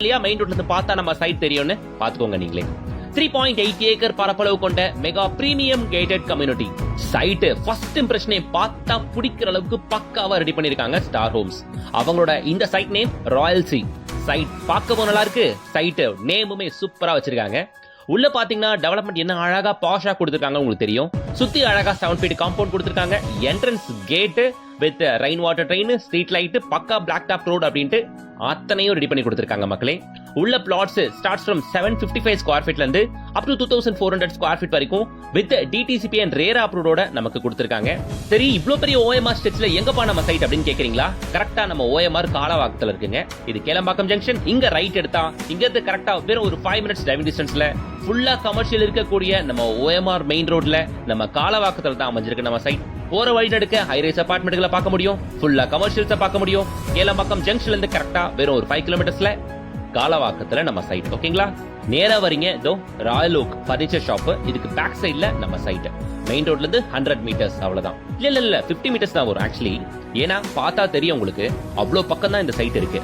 Main ரோட்ல இருந்து பார்த்தா நம்ம சைட் தெரியும்னு பாத்துக்கோங்க நீங்களே. 3.8 ஏக்கர் பரப்பளவு கொண்ட mega premium gated community site. First இம்ப்ரெஷனே பார்த்தா பிடிக்கிற அளவுக்கு பக்காவா ரெடி பண்ணிருக்காங்க ஸ்டார் ஹோம்ஸ். அவங்களோட இந்த site name royal C. Site பார்க்கவும் நல்லா இருக்கு, சைட் நேமுமே சூப்பரா வச்சிருக்காங்க. உள்ள பாத்தீங்கன்னா டெவலப்மெண்ட் என்ன அழகா பாஷா கொடுத்திருக்காங்க உங்களுக்கு தெரியும். சுத்தி அழகா 7 ஃபீட் காம்பவுண்ட் கொடுத்திருக்காங்க. Entrance gate with rain water drain, street light, பக்கா பிளாக் டாப் ரோட் அப்படின்ட்டு அத்தனையும் ரெடி பண்ணி கொடுத்திருக்காங்க மக்களே. உள்ள பிளாட்ஸ் ஸ்டார்ட்ஸ் ஃப்ரம் 755 ஸ்கொயர் ஃபீட்ல இருந்து அப் டு 2400 ஸ்கொயர் ஃபீட் வரைக்கும் வித் டிடிசிபி அண்ட் ரேரா அப்ரூவோட நமக்கு கொடுத்திருக்காங்க. சரி, இவ்ளோ பெரிய OMR ஸ்ட்ரெச்ல எங்கப்பா நம்ம சைட் அப்படின்னு கேக்குறீங்களா? கரெக்டா நம்ம OMR காலவாக்கத்துல இருக்குங்க. இது கேளம்பாக்கம் ஜங்ஷன். இங்க ரைட் எடுத்தா இங்க இருந்து கரெக்டா வெறும் ஒரு 5 மினிட்ஸ் டிரைவிங் டிஸ்டன்ஸ்ல ஃபுல்லா கமர்ஷியல் இருக்கக்கூடிய நம்ம OMR மெயின் ரோட்ல நம்ம காலவாக்கத்துல தான் அமைஞ்சிருக்கு நம்ம சைட். போற வழி நடுக்க ஹைரைஸ் அபார்ட்மெண்ட்களை பார்க்க முடியும், ஃபுல்லா கமர்ஷியல்ஸை பார்க்க முடியும். கேளம்பாக்கம் ஜங்ஷன்ல இருந்து கரெக்டா வெறும் ஒரு 5 கிலோமீட்டர்ஸ்ல காலவாக்கத்துல நம்ம சைட். ஓகேங்களா? நேரா வரீங்க, இதோ ராயல் ஓக் பர்னிச்சர் ஷாப். இதுக்கு பேக் சைட்ல நம்ம சைட். மெயின் ரோட்ல இருந்து 100 மீட்டர்ஸ் அவ்வளவுதான். இல்ல 50 மீட்டர்ஸ் தான் வரும் ஆக்சுவலி. ஏன்னா பார்த்தா தெரியும் உங்களுக்கு, அவ்வளவு பக்கம் தான் இந்த சைட் இருக்கு.